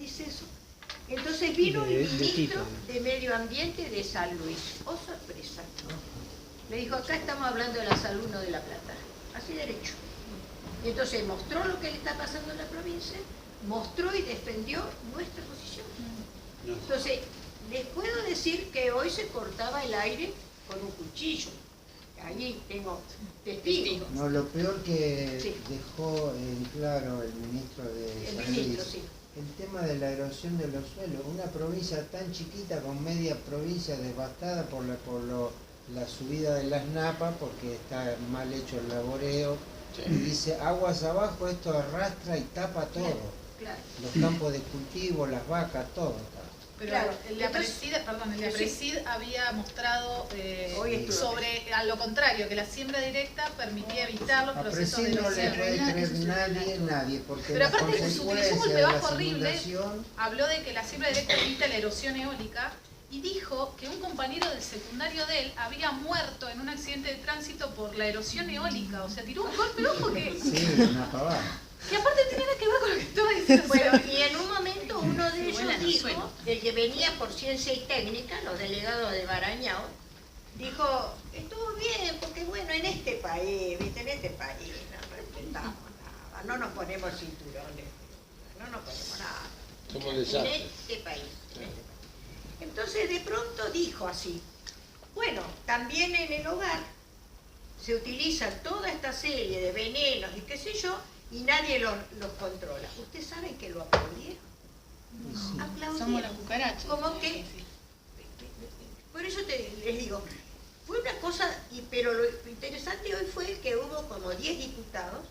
dice eso. Entonces vino el ministro de Medio Ambiente de San Luis. ¡Oh, sorpresa! Le dijo, acá estamos hablando de la salud, no de La Plata. Así derecho. Y entonces mostró lo que le está pasando en la provincia, mostró y defendió nuestra posición. Entonces, les puedo decir que hoy se cortaba el aire con un cuchillo. Allí tengo testigos. No, lo peor que sí. dejó en claro el ministro de San Luis, sí. el tema de la erosión de los suelos. Una provincia tan chiquita con media provincia devastada por la subida de las napas, porque está mal hecho el laboreo. Sí. Y dice, aguas abajo, esto arrastra y tapa todo. Claro. Los campos de cultivo, las vacas, todo. Pero claro, el APRESID había mostrado sobre, a lo contrario, que la siembra directa permitía evitar los procesos de erosión. No le puede creer nadie, porque pero aparte utilizó un golpebajo horrible, habló de que la siembra directa evita la erosión eólica y dijo que un compañero del secundario de él había muerto en un accidente de tránsito por la erosión eólica, o sea, tiró un golpe bajo que... Sí, una pavada. Que aparte tenía nada que ver con lo que estaba diciendo. Bueno, y en un momento uno de ellos dijo, el que venía por Ciencia y Técnica, los delegados de Barañao, dijo, estuvo bien, porque bueno, en este país, ¿viste? En este país no respetamos nada, no nos ponemos cinturones, no nos ponemos nada. Somos desastres. En este país. Entonces de pronto dijo así, bueno, también en el hogar se utiliza toda esta serie de venenos y qué sé yo, y nadie los controla. ¿Ustedes saben que lo aplaudieron? No. Aplaudieron. Somos las cucarachas. Como que, por eso les digo, fue una cosa, pero lo interesante hoy fue que hubo como 10 diputados,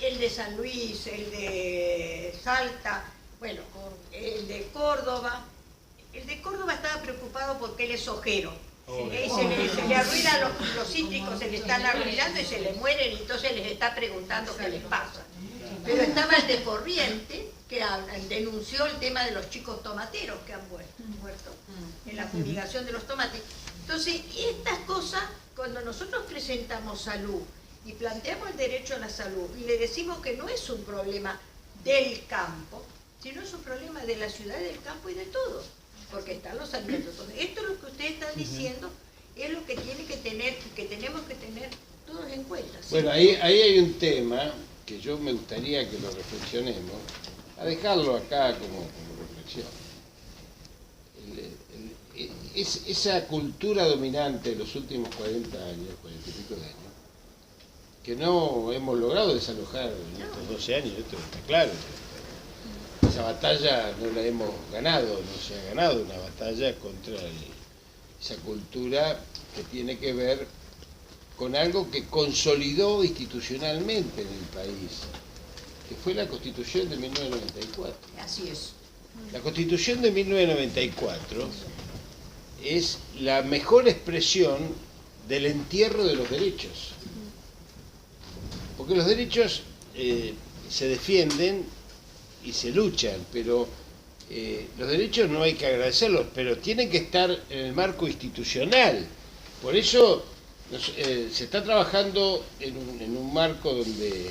el de San Luis, el de Salta, bueno, el de Córdoba. El de Córdoba estaba preocupado porque él es ojero. Se le arruinan los cítricos, se le están arruinando y se le mueren, y entonces les está preguntando qué les pasa. Pero estaba el de Corriente, que denunció el tema de los chicos tomateros que han muerto en la fumigación de los tomates. Entonces, estas cosas, cuando nosotros presentamos salud y planteamos el derecho a la salud y le decimos que no es un problema del campo, sino es un problema de la ciudad, del campo y de todo. Porque están los alimentos. Entonces, esto es lo que ustedes están diciendo, es lo que tiene que tener, que tenemos que tener todos en cuenta. ¿Sí? Bueno, ahí hay un tema que yo me gustaría que lo reflexionemos, a dejarlo acá como reflexión. Esa cultura dominante de los últimos 40 años, 40 y pico de años, que no hemos logrado desalojar en estos 12 años, esto está claro. Esa batalla no la hemos ganado, no se ha ganado una batalla contra esa cultura que tiene que ver con algo que consolidó institucionalmente en el país, que fue la Constitución de 1994. Así es. La Constitución de 1994 es la mejor expresión del entierro de los derechos. Porque los derechos se defienden y se luchan, pero los derechos no hay que agradecerlos, pero tienen que estar en el marco institucional. Por eso se está trabajando en un marco donde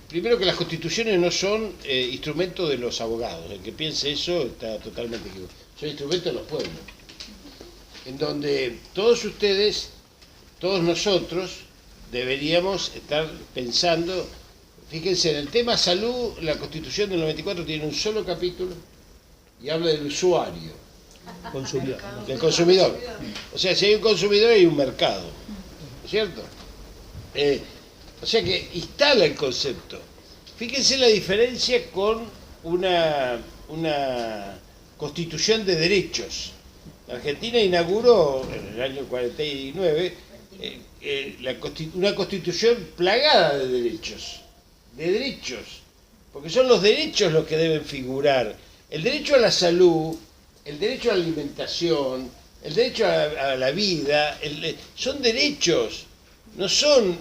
primero que las constituciones no son instrumentos de los abogados. El que piense eso está totalmente equivocado. Son instrumentos de los pueblos, en donde todos ustedes, todos nosotros deberíamos estar pensando. Fíjense, en el tema salud, la Constitución del 94 tiene un solo capítulo y habla del usuario, del consumidor. O sea, si hay un consumidor hay un mercado, ¿no es cierto? O sea que instala el concepto. Fíjense la diferencia con una Constitución de derechos. La Argentina inauguró en el año 49 una Constitución plagada de derechos. Porque son los derechos los que deben figurar. El derecho a la salud, el derecho a la alimentación, el derecho a la vida, son derechos, no son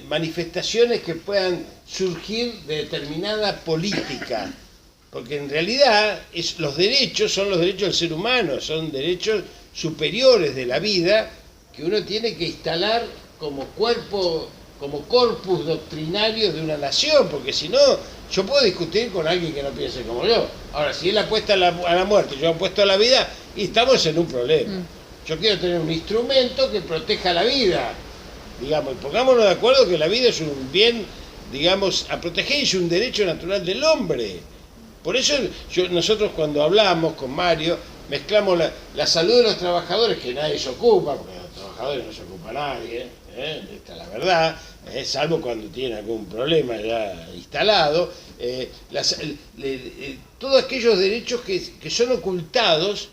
manifestaciones que puedan surgir de determinada política, porque en realidad los derechos son los derechos del ser humano, son derechos superiores de la vida que uno tiene que instalar como cuerpo como corpus doctrinario de una nación, porque si no, yo puedo discutir con alguien que no piense como yo. Ahora, si él apuesta a la muerte y yo apuesto a la vida, y estamos en un problema. Yo quiero tener un instrumento que proteja la vida, digamos, y pongámonos de acuerdo que la vida es un bien, digamos, a proteger, es un derecho natural del hombre. Por eso nosotros cuando hablamos con Mario, mezclamos la salud de los trabajadores, que nadie se ocupa, porque de los trabajadores no se ocupa nadie, esta es la verdad, salvo cuando tienen algún problema ya instalado, todos aquellos derechos que son ocultados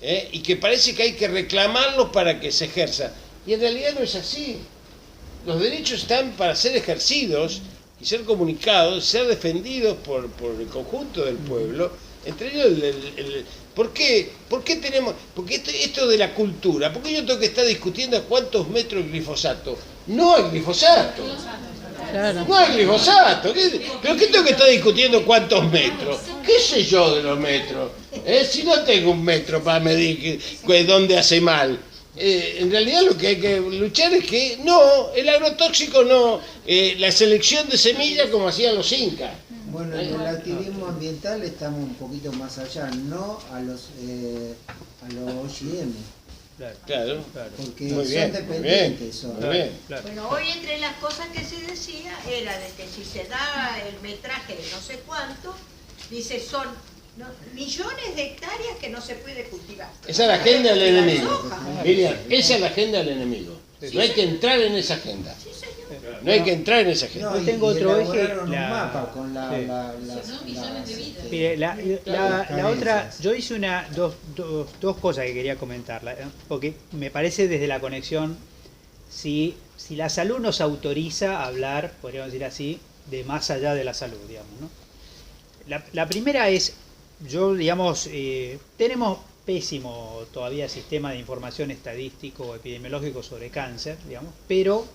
y que parece que hay que reclamarlos para que se ejerza. Y en realidad no es así. Los derechos están para ser ejercidos y ser comunicados, ser defendidos por el conjunto del pueblo. Entre ellos, ¿por qué tenemos? Porque esto de la cultura, ¿por qué yo tengo que estar discutiendo a cuántos metros el glifosato? No hay glifosato. Claro. No hay glifosato. ¿Pero qué tengo que estar discutiendo cuántos metros? ¿Qué sé yo de los metros? Si no tengo un metro para medir dónde hace mal. En realidad lo que hay que luchar es que no, el agrotóxico no, la selección de semillas como hacían los incas. Bueno, en el activismo ambiental estamos un poquito más allá, no a los OGM. Claro. Porque muy son bien, dependientes. muy bien. Bueno, hoy entre las cosas que se decía era de que si se da el metraje de no sé cuánto, dice son millones de hectáreas que no se puede cultivar. Esa es la agenda del enemigo. Miriam, esa es la agenda del enemigo. No hay que entrar en esa agenda. No hay que entrar en esa agenda. No, tengo otro eje. Un mapa con la otra, yo hice dos cosas que quería comentarla, porque me parece desde la conexión, si la salud nos autoriza a hablar, podríamos decir así, de más allá de la salud, digamos, ¿no? La primera es, tenemos pésimo todavía sistema de información estadístico o epidemiológico sobre cáncer, digamos, pero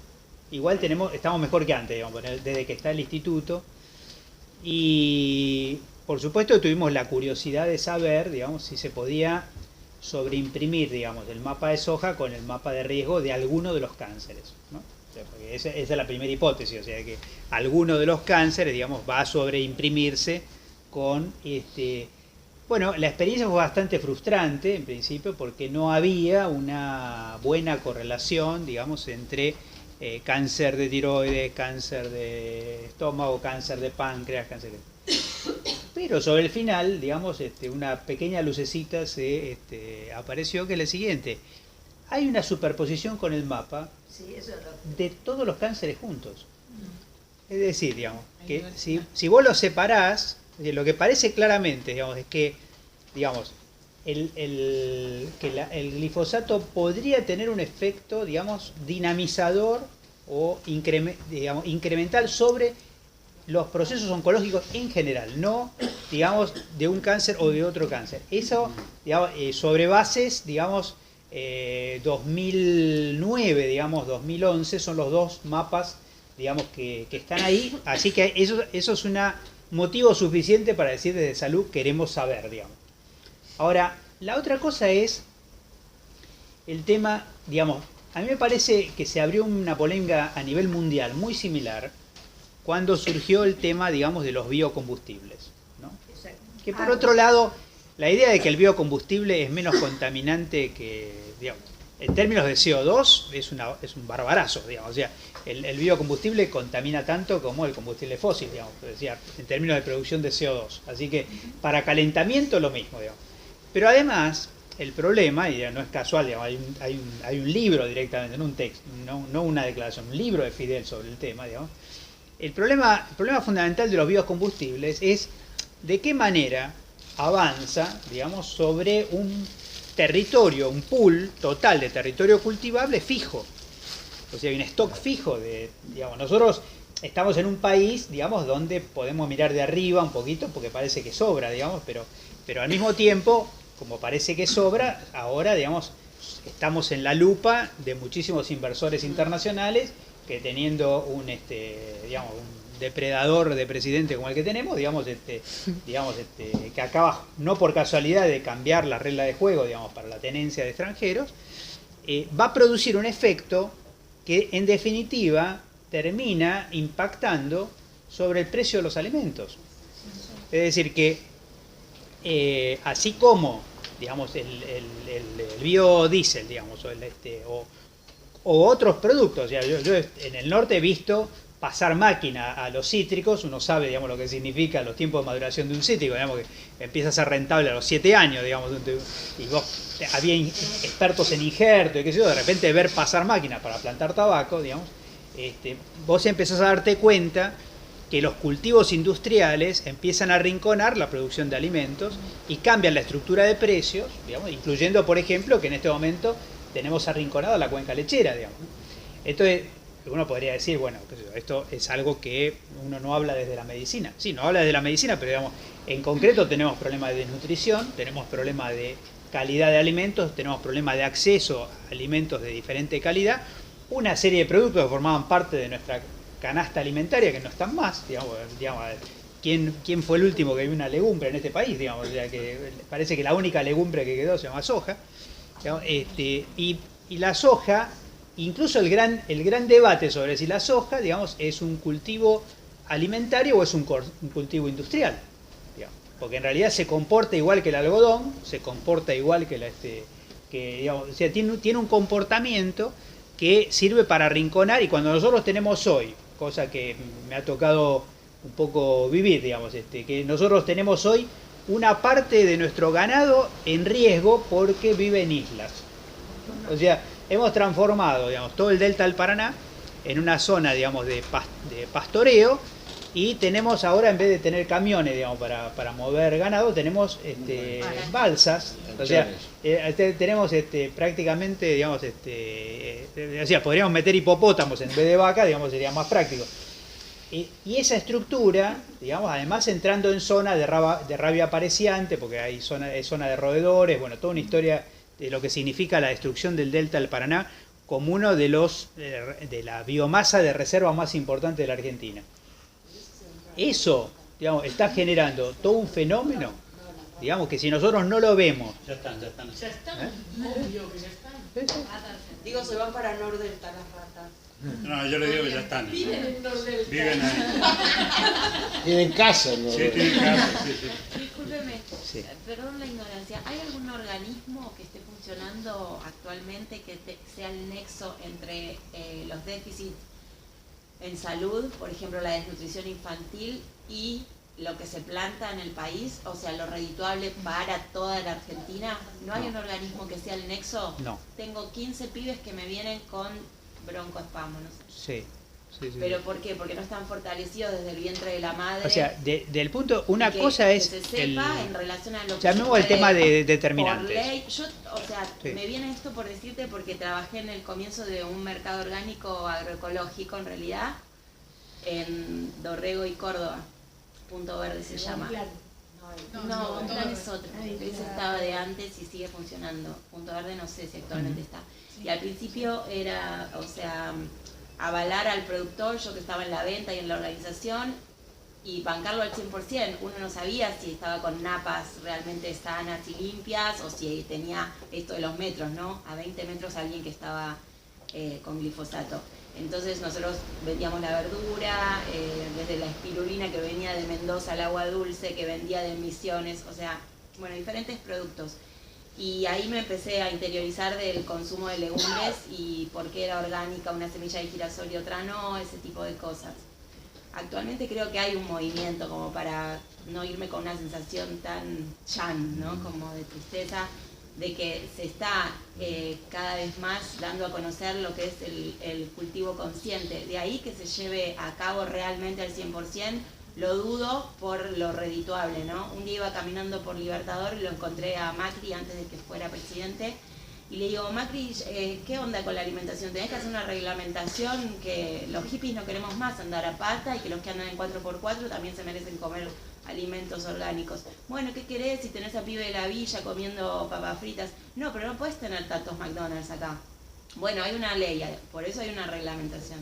igual estamos mejor que antes, digamos, desde que está el instituto. Y por supuesto tuvimos la curiosidad de saber, digamos, si se podía sobreimprimir, digamos, el mapa de soja con el mapa de riesgo de alguno de los cánceres, ¿no? O sea, porque esa es la primera hipótesis, o sea que alguno de los cánceres, digamos, va a sobreimprimirse con bueno, la experiencia fue bastante frustrante en principio porque no había una buena correlación, digamos, entre cáncer de tiroides, cáncer de estómago, cáncer de páncreas, cáncer de... Pero sobre el final, digamos, una pequeña lucecita se apareció, que es la siguiente. Hay una superposición con el mapa de todos los cánceres juntos. Es decir, digamos, que si vos los separás, lo que parece claramente, digamos, es que, digamos, el glifosato podría tener un efecto, digamos, dinamizador o incremental sobre los procesos oncológicos en general, no, digamos, de un cáncer o de otro cáncer. Eso, digamos, sobre bases, digamos, 2009, digamos, 2011, son los dos mapas, digamos, que están ahí. Así que eso es un motivo suficiente para decir desde salud queremos saber, digamos. Ahora, la otra cosa es el tema, digamos, a mí me parece que se abrió una polémica a nivel mundial muy similar cuando surgió el tema, digamos, de los biocombustibles, ¿no? Que por otro lado, la idea de que el biocombustible es menos contaminante que, digamos, en términos de CO2 es un barbarazo, digamos, o sea, el biocombustible contamina tanto como el combustible fósil, digamos, decía, en términos de producción de CO2, así que para calentamiento lo mismo, digamos. Pero además, el problema, y no es casual, digamos, hay un libro directamente, no un texto, no una declaración, un libro de Fidel sobre el tema, digamos. El problema fundamental de los biocombustibles es de qué manera avanza, digamos, sobre un territorio, un pool total de territorio cultivable fijo. O sea, hay un stock fijo de, digamos, nosotros estamos en un país, digamos, donde podemos mirar de arriba un poquito porque parece que sobra, digamos, pero al mismo tiempo, como parece que sobra, ahora, digamos, estamos en la lupa de muchísimos inversores internacionales que teniendo un depredador de presidente como el que tenemos, digamos, que acaba no por casualidad de cambiar la regla de juego, digamos, para la tenencia de extranjeros, va a producir un efecto que en definitiva termina impactando sobre el precio de los alimentos. Es decir, que así como, digamos, el biodiesel, digamos, o otros productos, o sea, yo en el norte he visto pasar máquina a los cítricos, uno sabe, digamos, lo que significa los tiempos de maduración de un cítrico, digamos, que empieza a ser rentable a los 7 años, digamos, y vos, había expertos en injerto y qué sé yo, de repente ver pasar máquinas para plantar tabaco, digamos, vos empezás a darte cuenta que los cultivos industriales empiezan a arrinconar la producción de alimentos y cambian la estructura de precios, digamos, incluyendo, por ejemplo, que en este momento tenemos arrinconada la cuenca lechera, digamos. Entonces, uno podría decir, bueno, esto es algo que uno no habla desde la medicina. Sí, no habla desde la medicina, pero digamos, en concreto tenemos problemas de desnutrición, tenemos problemas de calidad de alimentos, tenemos problemas de acceso a alimentos de diferente calidad, una serie de productos que formaban parte de nuestra canasta alimentaria que no están más, digamos ¿quién fue el último que vio una legumbre en este país? Digamos, o sea, que parece que la única legumbre que quedó se llama soja, digamos, y la soja, incluso el gran debate sobre si la soja, digamos, es un cultivo alimentario o es un cultivo industrial, digamos, porque en realidad se comporta igual que el algodón, se comporta igual que digamos, o sea, tiene un comportamiento que sirve para arrinconar, y cuando nosotros tenemos hoy, cosa que me ha tocado un poco vivir, digamos, que nosotros tenemos hoy una parte de nuestro ganado en riesgo porque vive en islas. O sea, hemos transformado, digamos, todo el delta del Paraná en una zona, digamos, de pastoreo, y tenemos ahora, en vez de tener camiones, digamos, para mover ganado, tenemos balsas. O sea, tenemos prácticamente, digamos, o sea, podríamos meter hipopótamos en vez de vaca, digamos, sería más práctico. Y esa estructura, digamos, además entrando en zona de rabia apareciante, porque hay zona de roedores, bueno, toda una historia de lo que significa la destrucción del delta del Paraná como uno de la biomasa de reserva más importante de la Argentina. Eso, digamos, está generando todo un fenómeno, digamos, que si nosotros no lo vemos... Ya están. Obvio que ya están. Digo, se van para Nordelta las ratas. No, yo le digo que ya están. Viven en Nordelta. Viven ahí. Tienen casa, ¿no? Sí, tienen casa, sí. Discúlpeme, Sí. perdón la ignorancia. ¿Hay algún organismo que esté funcionando actualmente que sea el nexo entre los déficits en salud, por ejemplo la desnutrición infantil, y lo que se planta en el país, o sea, lo redituable para toda la Argentina? ¿No hay un organismo que sea el nexo? No. Tengo 15 pibes que me vienen con broncoespasmos. Sí. ¿Pero por qué? Porque no están fortalecidos desde el vientre de la madre. O sea, del punto, una que, cosa es que se sepa en relación a lo que llamemos el tema de determinantes. Por ley, yo, o sea, Sí. me viene esto por decirte porque trabajé en el comienzo de un mercado orgánico agroecológico, en realidad, en Dorrego y Córdoba. Punto Verde se llama. No, un plan es otro. Ese estaba de antes y sigue funcionando. Punto Verde no sé si actualmente está. Y al principio era, o sea, avalar al productor, yo que estaba en la venta y en la organización, y bancarlo al 100%. Uno no sabía si estaba con napas realmente sanas y limpias, o si tenía esto de los metros, ¿no? A 20 metros alguien que estaba con glifosato. Entonces nosotros vendíamos la verdura, desde la espirulina que venía de Mendoza, el agua dulce que vendía de Misiones, o sea, bueno, diferentes productos. Y ahí me empecé a interiorizar del consumo de legumbres y por qué era orgánica una semilla de girasol y otra no, ese tipo de cosas. Actualmente creo que hay un movimiento como para no irme con una sensación tan chan, ¿no? Como de tristeza, de que se está cada vez más dando a conocer lo que es el cultivo consciente. De ahí que se lleve a cabo realmente al 100%, lo dudo por lo redituable, ¿no? Un día iba caminando por Libertador y lo encontré a Macri antes de que fuera presidente, y le digo, Macri, ¿qué onda con la alimentación? Tenés que hacer una reglamentación, que los hippies no queremos más andar a pata y que los que andan en 4x4 también se merecen comer alimentos orgánicos. Bueno, ¿qué querés si tenés a pibe de la villa comiendo papas fritas? No, pero no puedes tener tantos McDonald's acá. Bueno, hay una ley, por eso hay una reglamentación.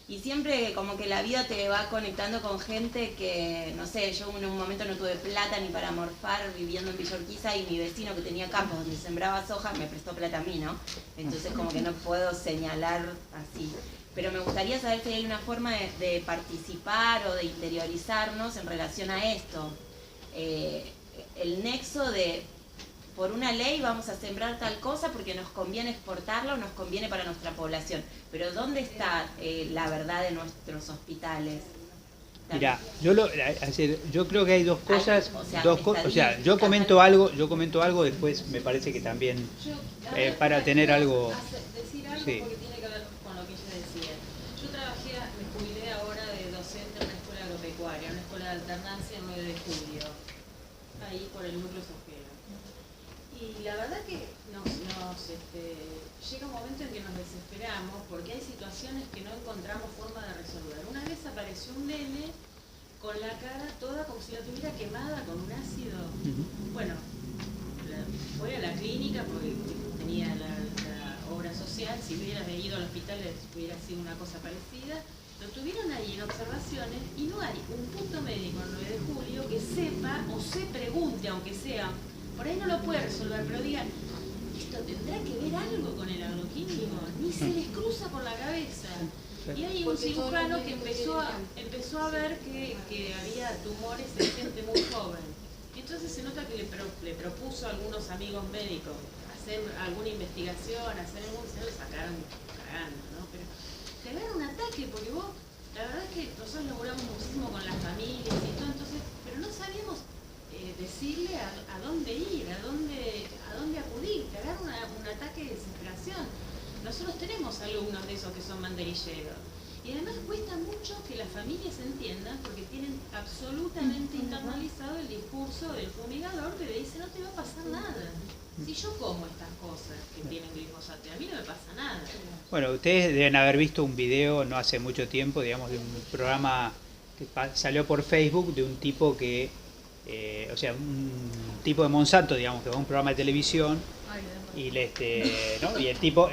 Y siempre como que la vida te va conectando con gente que, no sé, yo en un momento no tuve plata ni para morfar viviendo en Villa Urquiza, y mi vecino que tenía campos donde sembraba soja me prestó plata a mí, ¿no? Entonces como que no puedo señalar así. Pero me gustaría saber si hay una forma de participar o de interiorizarnos en relación a esto. El nexo de, por una ley vamos a sembrar tal cosa porque nos conviene exportarla o nos conviene para nuestra población. Pero ¿dónde está la verdad de nuestros hospitales? Mira, yo creo que hay dos cosas, yo comento algo, después me parece que también para tener algo. Decir algo Sí. porque tiene que ver con lo que ella decía. Yo me jubilé ahora de docente en una escuela agropecuaria, una escuela de alternancia en 9 de julio, ahí por el núcleo Sojero. Y la verdad que llega un momento en que nos desesperamos porque hay situaciones que no encontramos forma de resolver. Una vez apareció un nene con la cara toda como si la tuviera quemada con un ácido. Bueno, fue a la clínica porque tenía la obra social. Si hubiera ido al hospital hubiera sido una cosa parecida. Lo tuvieron ahí en observaciones y no hay un punto médico el 9 de julio que sepa o se pregunte, aunque sea, por ahí no lo puede resolver, pero digan, ¿esto tendrá que ver algo con el agroquímico? Ni se les cruza por la cabeza. Y hay un cirujano que empezó a ver que había tumores en gente muy joven. Entonces se nota que le propuso a algunos amigos médicos hacer alguna investigación, se lo sacaron cagando, ¿no? Pero te agarra un ataque porque vos, la verdad es que nosotros laburamos muchísimo con las familias y todo, entonces, pero no sabíamos decirle a dónde ir, a dónde acudir. Te agarra un ataque de desesperación. Nosotros tenemos alumnos de esos que son banderilleros. Y además cuesta mucho que las familias entiendan porque tienen absolutamente internalizado el discurso del fumigador que le dice no te va a pasar nada. Si yo como estas cosas que tienen glifosato, a mí no me pasa nada. Bueno, ustedes deben haber visto un video no hace mucho tiempo, digamos, de un programa que salió por Facebook de un tipo que, un tipo de Monsanto, digamos, que va a un programa de televisión y el tipo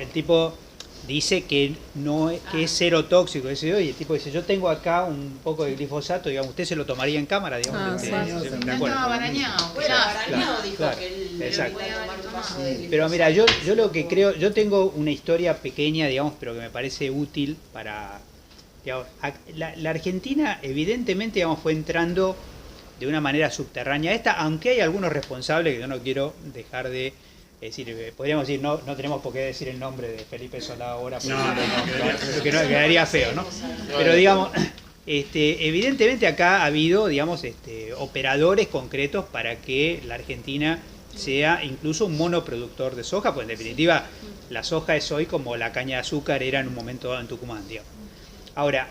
dice que que es cero tóxico, y el tipo dice, yo tengo acá un poco de glifosato, digamos, usted se lo tomaría en cámara, digamos. Estaba barañado. Exacto. Pero mira, yo lo que creo, yo tengo una historia pequeña, digamos, pero que me parece útil para, digamos, la Argentina evidentemente, digamos, fue entrando de una manera subterránea aunque hay algunos responsables que yo no quiero dejar de decir, podríamos decir, no tenemos por qué decir el nombre de Felipe Solá ahora, porque no quedaría feo, ¿no? Pero digamos, evidentemente acá ha habido, digamos, operadores concretos para que la Argentina sea incluso un monoproductor de soja, pues en definitiva la soja es hoy como la caña de azúcar era en un momento dado en Tucumán, digamos. Ahora,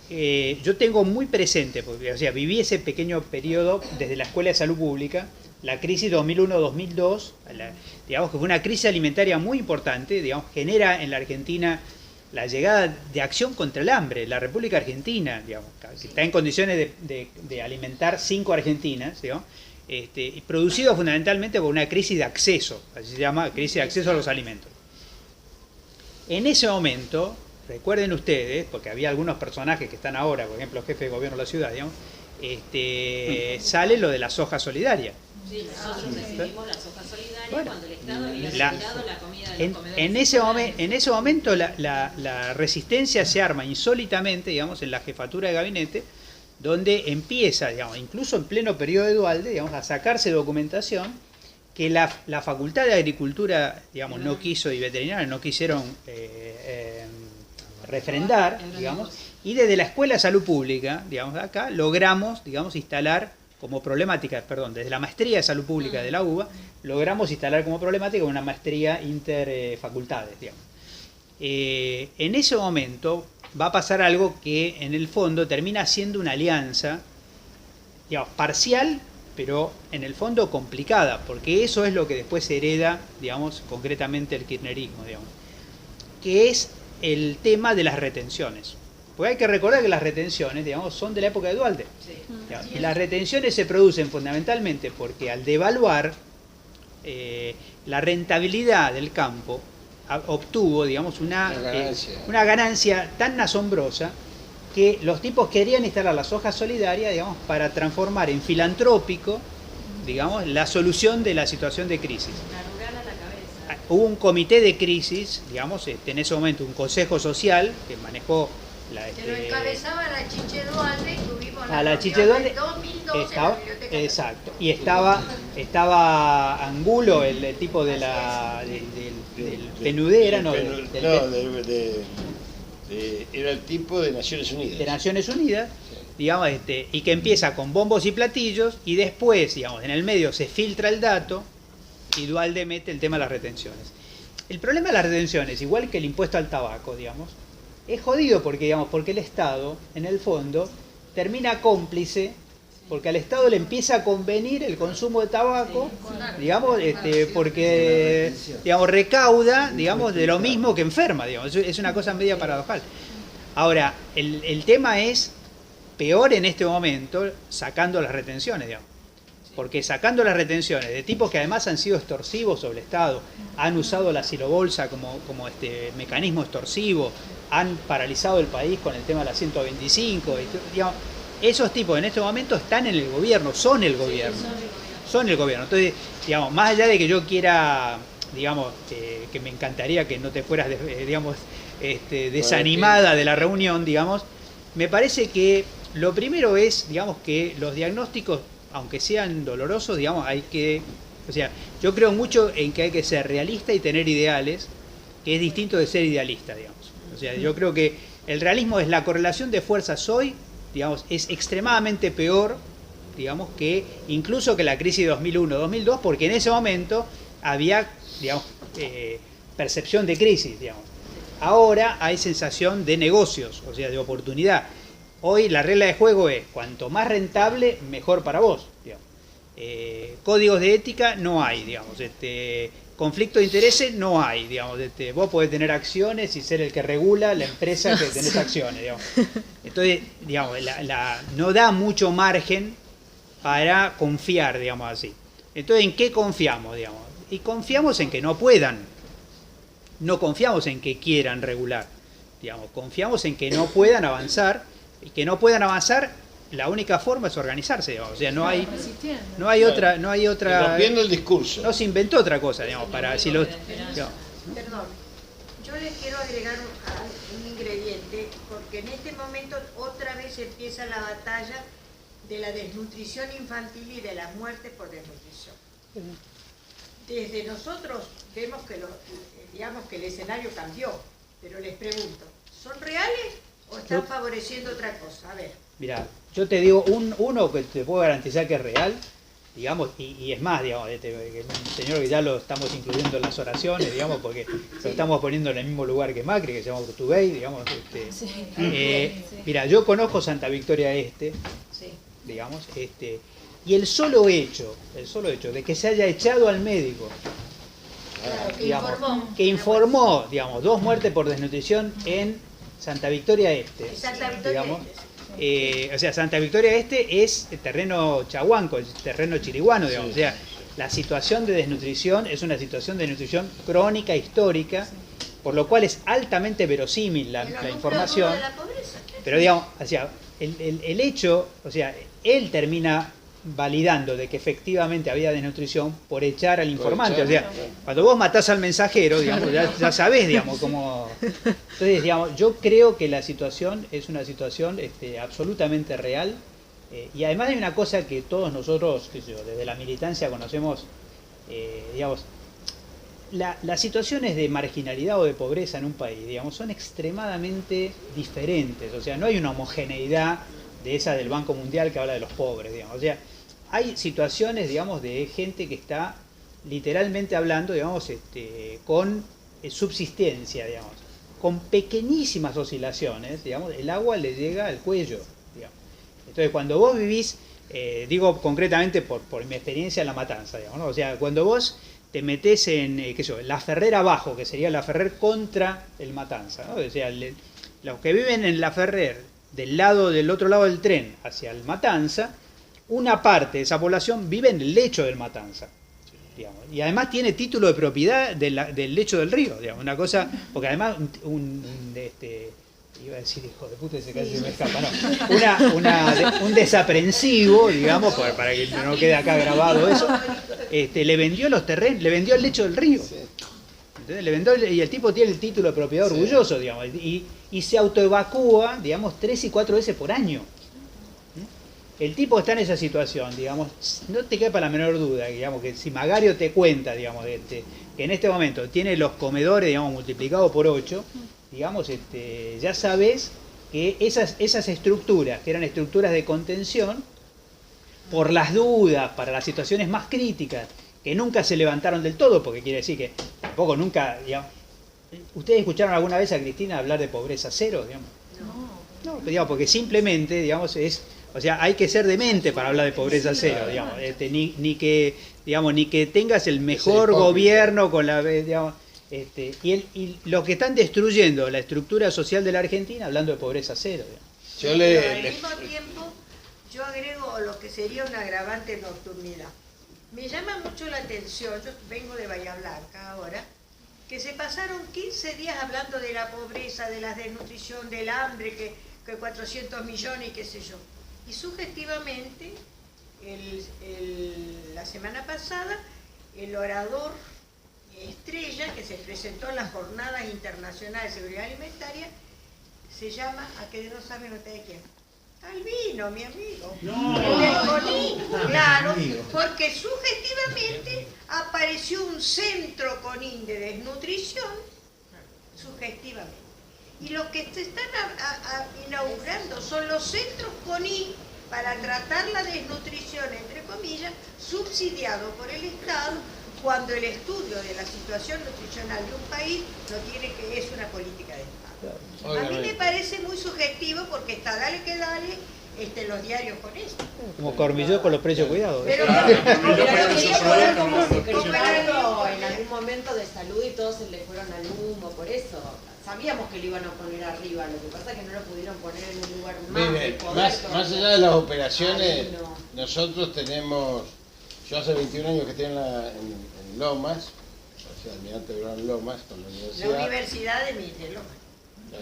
yo tengo muy presente, porque viví ese pequeño periodo desde la Escuela de Salud Pública, la crisis 2001-2002, digamos que fue una crisis alimentaria muy importante, digamos, genera en la Argentina la llegada de Acción contra el Hambre. La República Argentina, digamos, que está en condiciones de alimentar 5 Argentinas, digamos, producido fundamentalmente por una crisis de acceso, así se llama, crisis de acceso a los alimentos. En ese momento, recuerden ustedes, porque había algunos personajes que están ahora, por ejemplo, el jefe de gobierno de la ciudad, digamos, sale lo de la soja solidaria. Sí, nosotros recibimos la soja solidaria cuando el Estado había retirado la comida de los comedores. En ese momento la resistencia se arma insólitamente, digamos, en la jefatura de gabinete, donde empieza, digamos, incluso en pleno periodo de Duhalde, digamos, a sacarse documentación que la Facultad de Agricultura, digamos, no quiso, y Veterinaria no quisieron refrendar, digamos, y desde la Escuela de Salud Pública, digamos, acá logramos, digamos, instalar como problemática, desde la maestría de salud pública de la UBA, logramos instalar como problemática una maestría interfacultades, digamos. En ese momento va a pasar algo que en el fondo termina siendo una alianza, digamos, parcial, pero en el fondo complicada, porque eso es lo que después hereda, digamos, concretamente el kirchnerismo, digamos, que es el tema de las retenciones. Porque hay que recordar que las retenciones, digamos, son de la época de Duhalde. Sí. Y las retenciones se producen fundamentalmente porque al devaluar la rentabilidad del campo obtuvo, digamos, una ganancia tan asombrosa que los tipos querían instalar la soja solidaria, digamos, para transformar en filantrópico, digamos, la solución de la situación de crisis. La rural a la cabeza. hubo un comité de crisis, digamos, en ese momento un consejo social que manejó que lo encabezaba la Chiche Dualde, tuvimos la Chiche Dualde, en 2012 estaba, en la biblioteca. exacto, y estaba Angulo, el tipo de del PNUD, era, ¿no? Era el tipo de Naciones Unidas. De Naciones Unidas, digamos, y que empieza con bombos y platillos, y después, digamos, en el medio se filtra el dato, y Dualde mete el tema de las retenciones. El problema de las retenciones, igual que el impuesto al tabaco, digamos, es jodido porque el Estado, en el fondo, termina cómplice, porque al Estado le empieza a convenir el consumo de tabaco, digamos, porque, digamos, recauda, digamos, de lo mismo que enferma, digamos, es una cosa media paradojal. Ahora, el tema es peor en este momento sacando las retenciones, digamos. Porque sacando las retenciones de tipos que además han sido extorsivos sobre el Estado, han usado la silobolsa como mecanismo extorsivo, han paralizado el país con el tema de la 125, digamos, esos tipos en este momento están en el gobierno, son el gobierno. Entonces, digamos, más allá de que yo quiera, digamos, que me encantaría que no te fueras, digamos, desanimada de la reunión, digamos, me parece que lo primero es, digamos, que los diagnósticos, aunque sean dolorosos, digamos, yo creo mucho en que hay que ser realista y tener ideales, que es distinto de ser idealista, digamos. O sea, yo creo que el realismo es la correlación de fuerzas hoy, digamos, es extremadamente peor, digamos, que incluso que la crisis de 2001-2002, porque en ese momento había, digamos, percepción de crisis, digamos. Ahora hay sensación de negocios, o sea, de oportunidad. Hoy la regla de juego es, cuanto más rentable, mejor para vos, digamos. Códigos de ética no hay, digamos. Conflicto de intereses no hay, digamos. Vos podés tener acciones y ser el que regula la empresa que tenés acciones, digamos. Entonces, digamos, no da mucho margen para confiar, digamos así. Entonces, ¿en qué confiamos, digamos? Y confiamos en que no puedan. No confiamos en que quieran regular, digamos. Confiamos en que no puedan avanzar. Y que no puedan avanzar, la única forma es organizarse, digamos. O sea, no hay otra. Rompiendo el discurso. No se inventó otra cosa, digamos, para si los. Perdón, yo les quiero agregar un ingrediente, porque en este momento otra vez empieza la batalla de la desnutrición infantil y de las muertes por desnutrición. Desde nosotros vemos que digamos que el escenario cambió, pero les pregunto, ¿son reales o están favoreciendo otra cosa? A ver. Mirá, yo te digo uno que te puedo garantizar que es real, digamos, y es más, digamos, un señor que ya lo estamos incluyendo en las oraciones, digamos, porque lo estamos poniendo en el mismo lugar que Macri, que se llama Urtubey, digamos. Mira, yo conozco Santa Victoria Este, digamos, y el solo hecho de que se haya echado al médico, digamos, que informó, digamos, 2 muertes por desnutrición en Santa Victoria Este, digamos, o sea, Santa Victoria Este es el terreno chahuanco, el terreno chiriguano, digamos, o sea, la situación de desnutrición es una situación de desnutrición crónica, histórica, por lo cual es altamente verosímil la información, pero digamos, o sea, el hecho, o sea, él termina validando de que efectivamente había desnutrición por echar al informante. O sea, cuando vos matás al mensajero, digamos, ya sabés, digamos, cómo. Entonces, digamos, yo creo que la situación es una situación absolutamente real. Y además hay una cosa que todos nosotros, qué sé yo, desde la militancia conocemos, digamos, las situaciones de marginalidad o de pobreza en un país, digamos, son extremadamente diferentes. O sea, no hay una homogeneidad de esa del Banco Mundial que habla de los pobres, digamos. O sea, hay situaciones, digamos, de gente que está literalmente hablando, digamos, con subsistencia, digamos, con pequeñísimas oscilaciones, digamos, el agua le llega al cuello, digamos. Entonces, cuando vos vivís, digo concretamente por mi experiencia en La Matanza, digamos, ¿no? O sea, cuando vos te metés en, qué sé yo, La Ferrer abajo, que sería La Ferrer contra el Matanza, ¿no? O sea, los que viven en La Ferrer, del otro lado del tren hacia el Matanza, una parte de esa población vive en el lecho del Matanza, digamos, y además tiene título de propiedad del lecho del río, digamos, una cosa, porque además iba a decir hijo de puta, ese casi se me escapa, no, un desaprensivo, digamos, para que no quede acá grabado eso, le vendió los terrenos, le vendió el lecho del río. Entonces le vendió y el tipo tiene el título de propiedad orgulloso, digamos, y se autoevacúa, digamos, 3 y 4 veces por año. El tipo está en esa situación, digamos, no te quepa la menor duda, digamos, que si Magario te cuenta, digamos, que en este momento tiene los comedores, digamos, multiplicados por 8, digamos, ya sabes que esas estructuras, que eran estructuras de contención, por las dudas, para las situaciones más críticas, que nunca se levantaron del todo, porque quiere decir que tampoco nunca, digamos, ¿ustedes escucharon alguna vez a Cristina hablar de pobreza cero, digamos? No, digamos, porque simplemente, digamos, o sea, hay que ser demente para hablar de pobreza cero, digamos, ni que tengas el mejor gobierno con la, digamos, y los que están destruyendo la estructura social de la Argentina hablando de pobreza cero, digamos. Al mismo tiempo, yo agrego lo que sería un agravante nocturnidad. Me llama mucho la atención, yo vengo de Bahía Blanca ahora, que se pasaron 15 días hablando de la pobreza, de la desnutrición, del hambre, que 400 millones y qué sé yo. Y sugestivamente, la semana pasada, el orador estrella que se presentó en las Jornadas Internacionales de Seguridad Alimentaria se llama, a que no saben ustedes quién, Albino, mi amigo, el del CONIN, claro, porque sugestivamente apareció un centro CONIN de desnutrición, sugestivamente. Y lo que se están inaugurando son los centros CONIN para tratar la desnutrición, entre comillas, subsidiado por el Estado, cuando el estudio de la situación nutricional de un país no tiene que es una política de Estado. A mí me parece muy subjetivo porque está dale que dale los diarios con eso. Como Cormillot con los precios cuidados. Pero quería poner como secretario en algún momento de salud y todos se le fueron al humo por eso. Sabíamos que lo iban a poner arriba, lo que pasa es que no lo pudieron poner en un lugar más allá de las operaciones, nosotros tenemos, yo hace 21 años que estoy en Lomas, o sea, Almirante Brown Lomas, con la universidad. La Universidad de Lomas.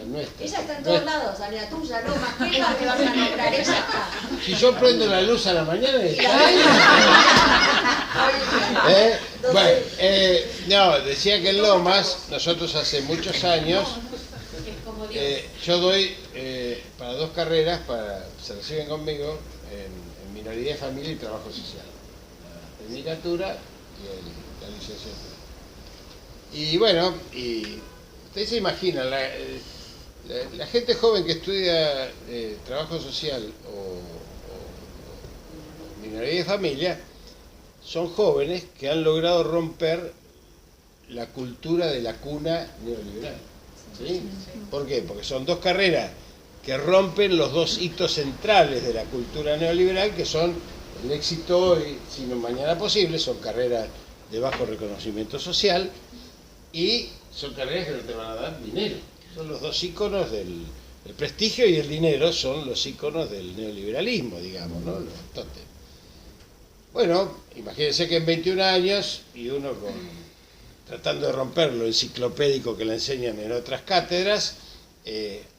Nuestra. Ella está en todos lados, Ania, tuya, Lomas, ¿qué más te vas a nombrar? Ella está. Si yo prendo la luz a la mañana, está ahí. Bueno, no, decía que en Lomas, nosotros hace muchos años, yo doy para 2 carreras, se reciben conmigo en minoría de familia y trabajo social. La tecnicatura y la licenciatura. Y bueno, ustedes se imaginan, la gente joven que estudia trabajo social o minoría de familia, son jóvenes que han logrado romper la cultura de la cuna neoliberal. ¿Sí? ¿Por qué? Porque son 2 carreras que rompen los 2 hitos centrales de la cultura neoliberal, que son el éxito hoy, sino mañana posible, son carreras de bajo reconocimiento social y son carreras que no te van a dar dinero. Son los 2 íconos del prestigio y el dinero, son los íconos del neoliberalismo, digamos, ¿no? Los tótems. Bueno, imagínense que en 21 años, y uno tratando de romper lo enciclopédico que le enseñan en otras cátedras,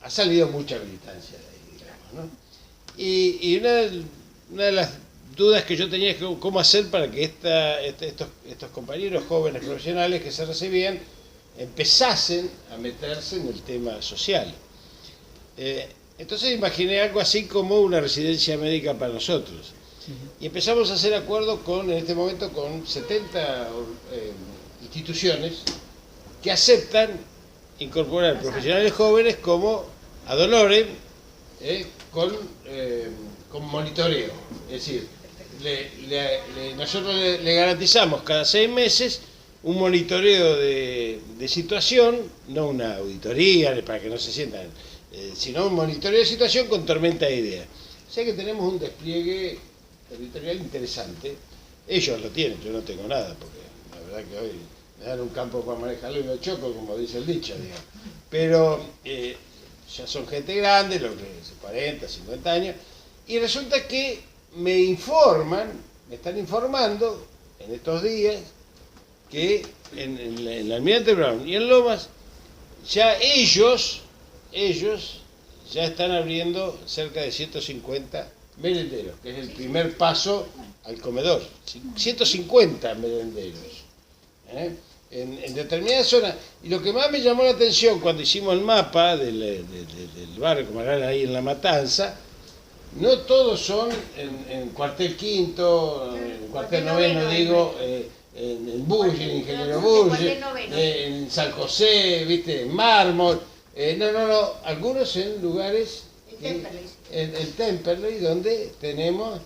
ha salido mucha militancia de ahí, digamos, ¿no? Y una de las dudas que yo tenía es cómo hacer para que estos compañeros jóvenes profesionales que se recibían empezasen a meterse en el tema social. Entonces imaginé algo así como una residencia médica para nosotros. Y empezamos a hacer acuerdos en este momento con 70 instituciones que aceptan incorporar profesionales jóvenes como ad honorem, con monitoreo. Es decir, nosotros le garantizamos cada 6 meses un monitoreo de situación, no una auditoría para que no se sientan, sino un monitoreo de situación con tormenta de ideas. O sea que tenemos un despliegue territorial interesante. Ellos lo tienen, yo no tengo nada, porque la verdad que hoy me dan un campo para manejarlo y lo choco, como dice el dicho, digamos. Pero ya son gente grande, lo que es 40, 50 años, y resulta que me están informando en estos días que en la Almirante Brown y en Lomas ya ellos ya están abriendo cerca de 150 merenderos, que es el primer paso al comedor. 150 merenderos. en determinadas zonas. Y lo que más me llamó la atención cuando hicimos el mapa del barrio, como era ahí en La Matanza, no todos son en Cuartel Quinto, en Cuartel Noveno, digo, en Burgin, Ingeniero Burgin, en San José, ¿viste? En Mármol. No, algunos en lugares, en Temperley, donde tenemos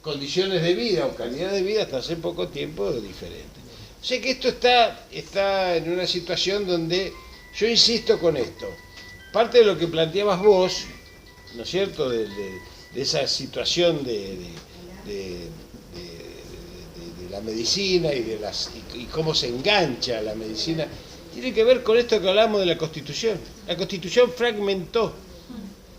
condiciones de vida o calidad de vida hasta hace poco tiempo diferentes. O sea que esto está en una situación donde yo insisto con esto. Parte de lo que planteabas vos, ¿no es cierto?, de esa situación de la medicina y cómo se engancha la medicina, tiene que ver con esto que hablamos de la Constitución. La Constitución fragmentó.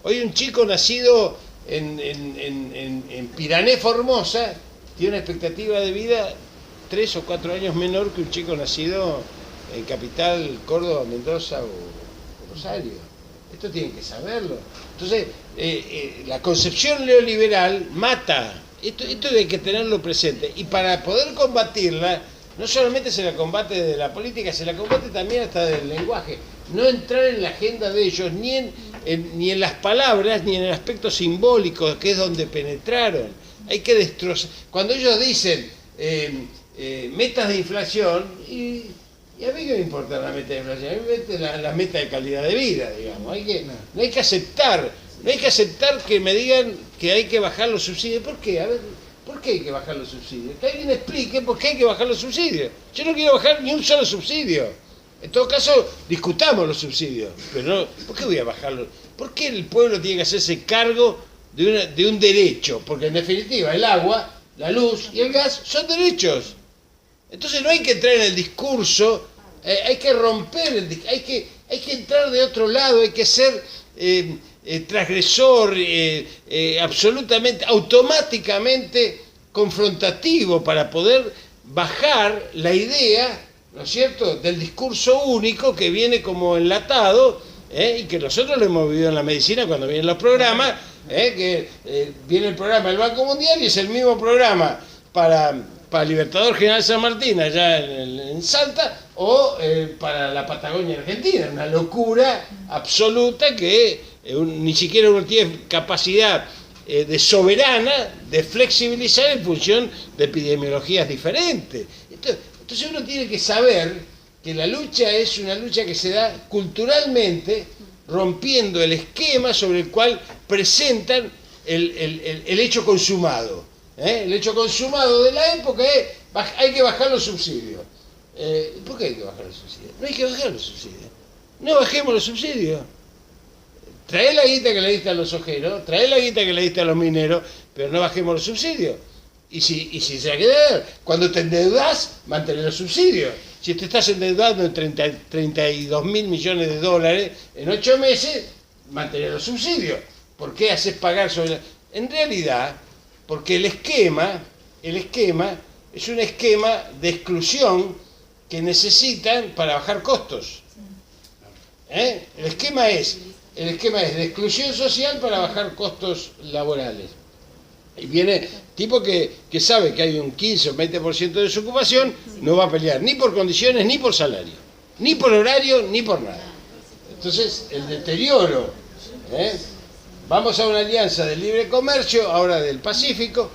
Hoy un chico nacido en Pirané, Formosa, tiene una expectativa de vida 3 o 4 años menor que un chico nacido en Capital, Córdoba, Mendoza o Rosario. Esto tienen que saberlo. Entonces, la concepción neoliberal mata. Esto hay que tenerlo presente. Y para poder combatirla, no solamente se la combate desde la política, se la combate también hasta del lenguaje. No entrar en la agenda de ellos, ni en las palabras, ni en el aspecto simbólico, que es donde penetraron. Hay que destrozar. Cuando ellos dicen metas de inflación, y a mí qué me importa la meta de inflación, a mí me mete la meta de calidad de vida, digamos. No hay que aceptar que me digan que hay que bajar los subsidios. ¿Por qué? A ver, ¿por qué hay que bajar los subsidios? Que alguien explique por qué hay que bajar los subsidios. Yo no quiero bajar ni un solo subsidio. En todo caso, discutamos los subsidios, pero no, ¿por qué voy a bajarlos? ¿Por qué el pueblo tiene que hacerse cargo de un derecho? Porque en definitiva el agua, la luz y el gas son derechos. Entonces no hay que entrar en el discurso, hay que romper, hay que entrar de otro lado, hay que ser transgresor, absolutamente, automáticamente confrontativo para poder bajar la idea, ¿no es cierto?, del discurso único que viene como enlatado, y que nosotros lo hemos vivido en la medicina cuando vienen los programas, que viene el programa del Banco Mundial y es el mismo programa para Libertador General San Martín, allá en Salta, o para la Patagonia Argentina. Una locura absoluta que ni siquiera uno tiene capacidad de soberana de flexibilizar en función de epidemiologías diferentes. Entonces uno tiene que saber que la lucha es una lucha que se da culturalmente, rompiendo el esquema sobre el cual presentan el hecho consumado. El hecho consumado de la época es hay que bajar los subsidios. ¿Por qué hay que bajar los subsidios? No hay que bajar los subsidios. No bajemos los subsidios. Trae la guita que le diste a los ojeros, trae la guita que le diste a los mineros, pero no bajemos los subsidios. Y si se la queda, cuando te endeudás, mantener los subsidios. Si te estás endeudando en 32.000 millones de dólares en 8 meses, mantener los subsidios. ¿Por qué haces pagar sobre En realidad, porque el esquema es un esquema de exclusión que necesitan para bajar costos. El esquema es de exclusión social para bajar costos laborales. Y viene tipo que sabe que hay un 15 o 20% de desocupación, no va a pelear ni por condiciones ni por salario, ni por horario, ni por nada. Entonces, el deterioro. Vamos a una alianza de libre comercio, ahora del Pacífico,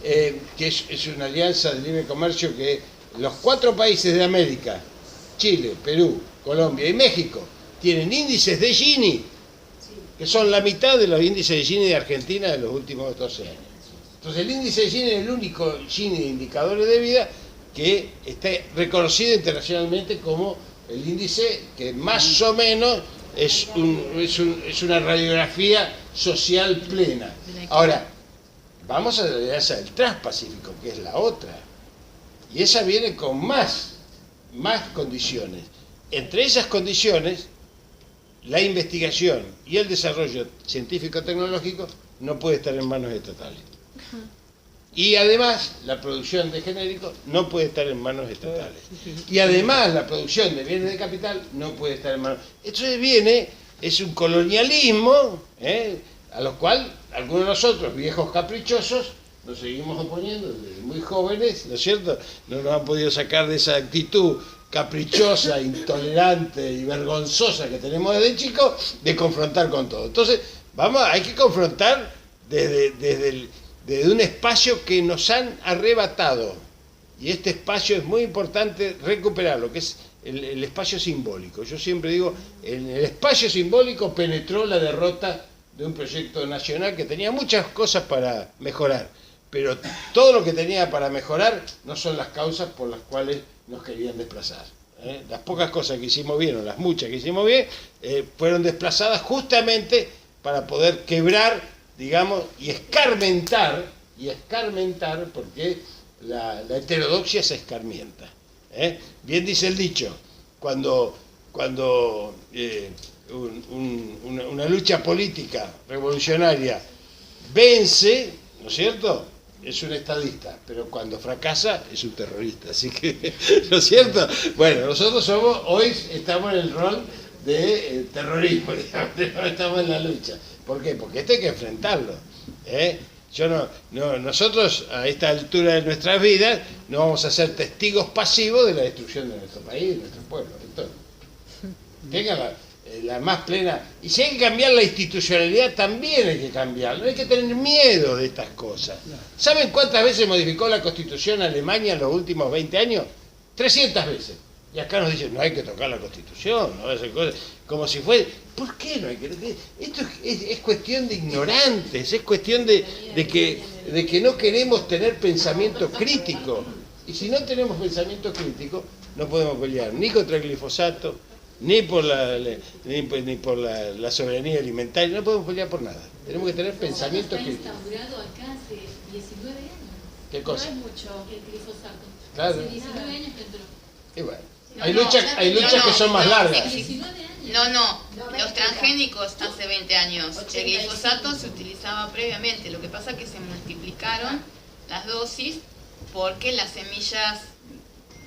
que es una alianza de libre comercio que los 4 países de América, Chile, Perú, Colombia y México, tienen índices de Gini, que son la mitad de los índices de Gini de Argentina de los últimos 12 años. Entonces el índice de Gini es el único Gini de indicadores de vida que está reconocido internacionalmente como el índice que más o menos es una radiografía social plena. Ahora, vamos a la alianza del Transpacífico, que es la otra. Y esa viene con más condiciones. Entre esas condiciones, la investigación y el desarrollo científico-tecnológico no puede estar en manos estatales. Y además, la producción de genéricos no puede estar en manos estatales. Y además, la producción de bienes de capital no puede estar en manos. Entonces es un colonialismo, a lo cual algunos de nosotros, viejos caprichosos, nos seguimos oponiendo desde muy jóvenes, ¿no es cierto? No nos han podido sacar de esa actitud caprichosa, intolerante y vergonzosa que tenemos desde chicos, de confrontar con todo. Entonces, hay que confrontar desde un espacio que nos han arrebatado. Y este espacio es muy importante recuperarlo, que es el espacio simbólico. Yo siempre digo, en el espacio simbólico penetró la derrota de un proyecto nacional que tenía muchas cosas para mejorar, pero todo lo que tenía para mejorar no son las causas por las cuales nos querían desplazar. Las pocas cosas que hicimos bien, o las muchas que hicimos bien, fueron desplazadas justamente para poder quebrar, digamos, y escarmentar, porque la heterodoxia se escarmienta. Bien dice el dicho, cuando una lucha política revolucionaria vence, ¿no es cierto?, es un estadista, pero cuando fracasa es un terrorista, así que, ¿no es cierto? Bueno, nosotros hoy estamos en el rol de terrorismo, digamos, no estamos en la lucha. ¿Por qué? Porque esto hay que enfrentarlo. Nosotros a esta altura de nuestras vidas no vamos a ser testigos pasivos de la destrucción de nuestro país, de nuestro pueblo. Entonces, tengan la más plena. Y si hay que cambiar la institucionalidad, también hay que cambiarla. No hay que tener miedo de estas cosas. ¿Saben cuántas veces modificó la Constitución Alemania en los últimos 20 años? 300 veces. Y acá nos dicen, no hay que tocar la Constitución, no hay que hacer cosas como si fuera... ¿Por qué no hay que...? Esto es cuestión de ignorantes, es cuestión de que no queremos tener pensamiento crítico. Y si no tenemos pensamiento crítico, no podemos pelear ni contra el glifosato, ni por la soberanía alimentaria, no podemos pelear por nada. Tenemos que tener pensamiento crítico. Está instaurado acá hace 19 años. ¿Qué cosa? No es mucho el glifosato. Claro. Hace 19 años que entró. Y bueno, hay luchas que son más largas. No, los transgénicos hace 20 años. El glifosato se utilizaba previamente. Lo que pasa es que se multiplicaron las dosis porque las semillas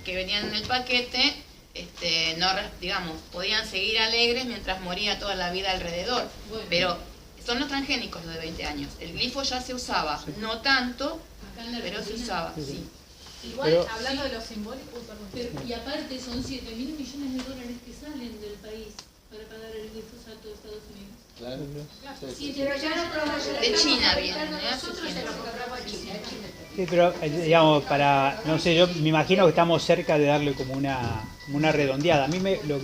que venían en el paquete podían seguir alegres mientras moría toda la vida alrededor. Pero son los transgénicos los de 20 años. El glifo ya se usaba, no tanto, pero se usaba, sí. Igual, hablando de los simbólicos, y aparte son 7.000 millones de dólares que salen del país para pagar el glifosato de Estados Unidos. Claro. Sí, pero ya no probamos de China viene, nosotros se lo compramos a China. Sí, pero digamos, no sé, yo me imagino que estamos cerca de darle como una redondeada. A mí lo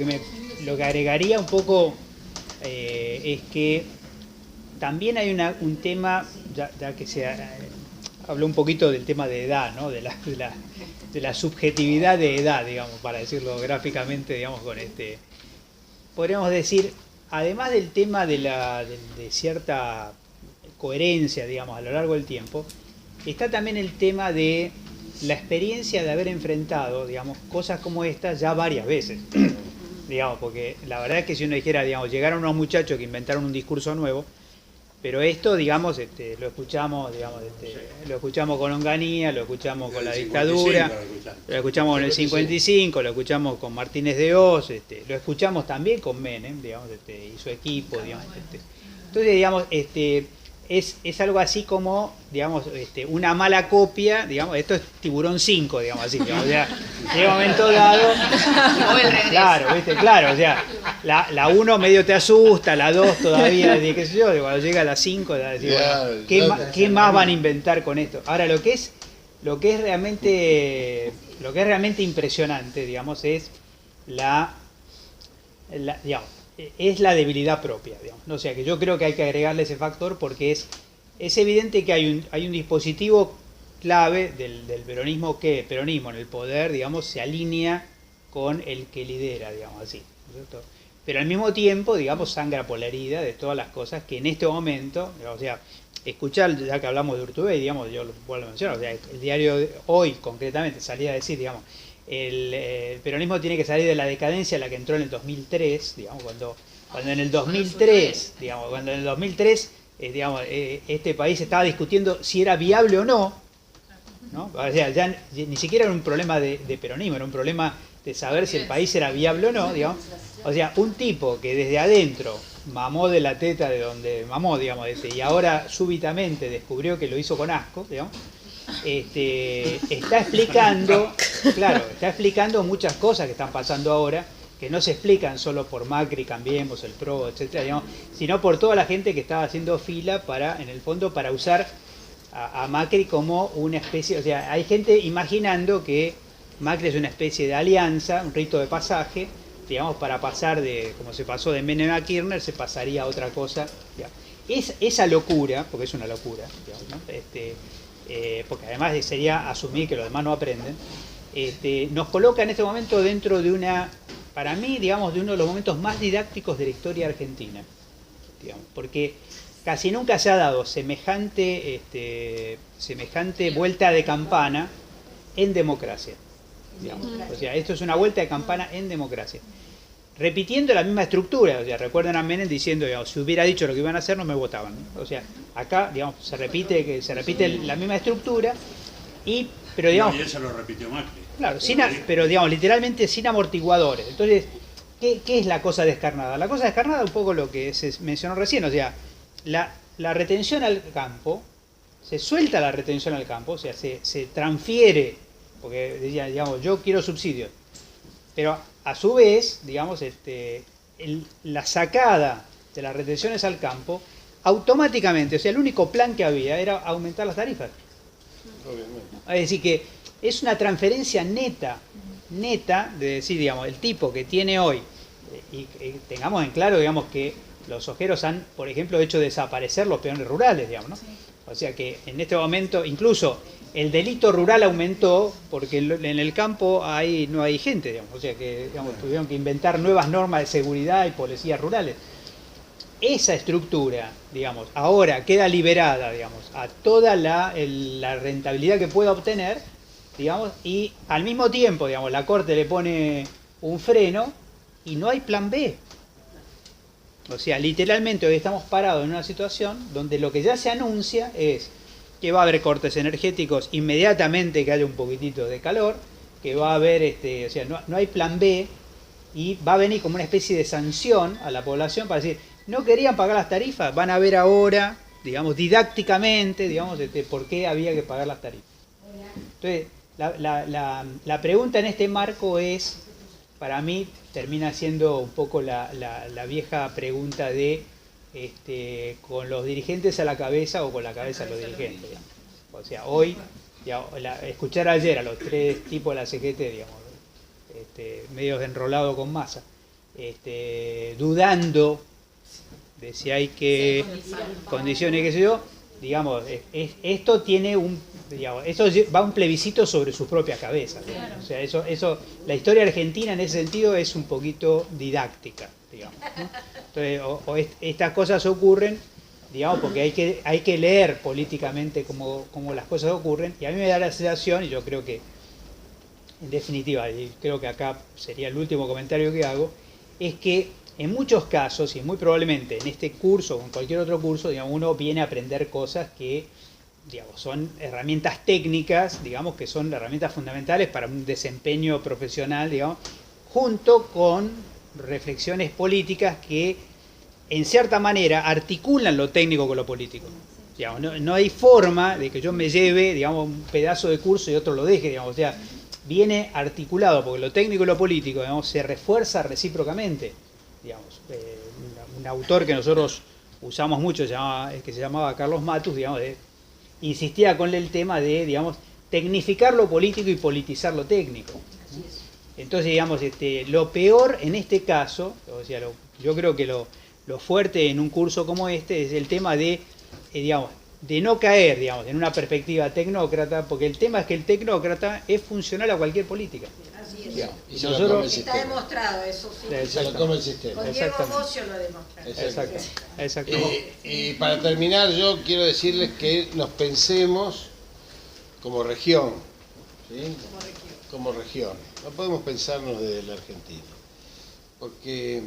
que agregaría un poco es que también hay un tema, ya que se habló un poquito del tema de edad, ¿no? de la subjetividad de edad, digamos, para decirlo gráficamente, digamos, podríamos decir, además del tema de cierta coherencia, digamos, a lo largo del tiempo, está también el tema de la experiencia de haber enfrentado, digamos, cosas como estas ya varias veces. Digamos, porque la verdad es que si uno dijera, digamos, llegaron unos muchachos que inventaron un discurso nuevo, pero esto, digamos, lo escuchamos, digamos, lo escuchamos con Onganía, lo escuchamos con la dictadura, lo escuchamos en el 55, lo escuchamos con Martínez de Oz, lo escuchamos también con Menem, digamos, y su equipo, digamos. Entonces, digamos, es algo así como, digamos, una mala copia, digamos, esto es Tiburón 5, digamos así, digamos, o sea, llega un momento dado, claro, ¿viste? Claro, o sea, la 1 medio te asusta, la 2 todavía, qué sé yo, cuando llega a la 5, ¿qué más van a inventar con esto? Ahora, lo que es realmente impresionante, digamos, es es la debilidad propia, digamos. O sea, que yo creo que hay que agregarle ese factor porque es evidente que hay un dispositivo clave del peronismo en el poder, digamos, se alinea con el que lidera, digamos así, ¿cierto? Pero al mismo tiempo, digamos, sangra por la herida de todas las cosas que en este momento, o sea, escuchar, ya que hablamos de Urtubey, digamos, yo lo vuelvo a mencionar, o sea, el diario de hoy concretamente salía a decir, digamos, el peronismo tiene que salir de la decadencia a la que entró en el 2003, digamos, cuando en el 2003, digamos, digamos, este país estaba discutiendo si era viable o no, ¿no? O sea, ya ni siquiera era un problema de peronismo, era un problema de saber si el país era viable o no, digamos. O sea, un tipo que desde adentro mamó de la teta de donde mamó, digamos, y ahora súbitamente descubrió que lo hizo con asco, digamos, está explicando claro, está explicando muchas cosas que están pasando ahora, que no se explican solo por Macri, Cambiemos, el PRO, etcétera, digamos, sino por toda la gente que estaba haciendo fila para, en el fondo, para usar a Macri como una especie, o sea, hay gente imaginando que Macri es una especie de alianza, un rito de pasaje, digamos, para pasar de, como se pasó de Menem a Kirchner, se pasaría a otra cosa, digamos. Esa locura, porque es una locura, digamos, ¿no? Porque además sería asumir que los demás no aprenden, nos coloca en este momento dentro de una, para mí, digamos, de uno de los momentos más didácticos de la historia argentina, digamos, porque casi nunca se ha dado semejante vuelta de campana en democracia, digamos. O sea, esto es una vuelta de campana en democracia, repitiendo la misma estructura. O sea, recuerdan a Menem diciendo, digamos, si hubiera dicho lo que iban a hacer no me votaban, ¿no? O sea, acá, digamos, se repite la misma estructura, pero digamos, y eso lo repitió Macri. Claro, pero digamos, literalmente sin amortiguadores. Entonces, ¿qué es la cosa descarnada? La cosa descarnada es un poco lo que se mencionó recién, o sea, la retención al campo, se suelta la retención al campo, o sea, se transfiere, porque decía, digamos, yo quiero subsidios, pero a su vez, digamos, la sacada de las retenciones al campo, automáticamente, o sea, el único plan que había era aumentar las tarifas. Obviamente. Es decir, que es una transferencia neta de decir, digamos, el tipo que tiene hoy, y tengamos en claro, digamos, que los ojeros han, por ejemplo, hecho desaparecer los peones rurales, digamos, ¿no? O sea que en este momento, incluso el delito rural aumentó porque en el campo no hay gente, digamos, o sea que, digamos, tuvieron que inventar nuevas normas de seguridad y policías rurales. Esa estructura, digamos, ahora queda liberada, digamos, a toda la rentabilidad que pueda obtener, digamos, y al mismo tiempo, digamos, la Corte le pone un freno y no hay plan B. O sea, literalmente hoy estamos parados en una situación donde lo que ya se anuncia es que va a haber cortes energéticos inmediatamente que haya un poquitito de calor, que va a haber, o sea, no hay plan B, y va a venir como una especie de sanción a la población para decir, no querían pagar las tarifas, van a ver ahora, digamos, didácticamente, digamos, por qué había que pagar las tarifas. Entonces, la pregunta en este marco es, para mí, termina siendo un poco la vieja pregunta de con los dirigentes a la cabeza o con la cabeza a los dirigentes, digamos. O sea, hoy, digamos, escuchar ayer a los tres tipos de la CGT, digamos, medios enrolados con Massa, dudando de si hay que condiciones, qué sé yo, digamos, esto tiene digamos, eso va a un plebiscito sobre sus propias cabezas, claro. O sea, eso, la historia argentina en ese sentido es un poquito didáctica, digamos, ¿no? Entonces, estas cosas ocurren, digamos, porque hay que leer políticamente cómo las cosas ocurren, y a mí me da la sensación, y yo creo que, en definitiva, y creo que acá sería el último comentario que hago, es que en muchos casos, y muy probablemente en este curso o en cualquier otro curso, digamos, uno viene a aprender cosas que, digamos, son herramientas técnicas, digamos, que son herramientas fundamentales para un desempeño profesional, digamos, junto con reflexiones políticas que, en cierta manera, articulan lo técnico con lo político. Digamos, no hay forma de que yo me lleve, digamos, un pedazo de curso y otro lo deje, digamos, o sea, viene articulado, porque lo técnico y lo político, digamos, se refuerza recíprocamente. Digamos, un autor que nosotros usamos mucho, que se llamaba Carlos Matus, digamos, insistía con el tema de, digamos, tecnificar lo político y politizar lo técnico. Entonces, digamos, lo peor en este caso, o sea, yo creo que lo fuerte en un curso como este es el tema de, digamos, de no caer, digamos, en una perspectiva tecnócrata, porque el tema es que el tecnócrata es funcional a cualquier política. Así es. Digamos, y nosotros, está demostrado eso, sí. Se lo come el sistema. Con Diego Bocio lo demostró. Exacto. Y para terminar, yo quiero decirles que nos pensemos como región, ¿sí? Como región. No podemos pensarnos desde la Argentina, porque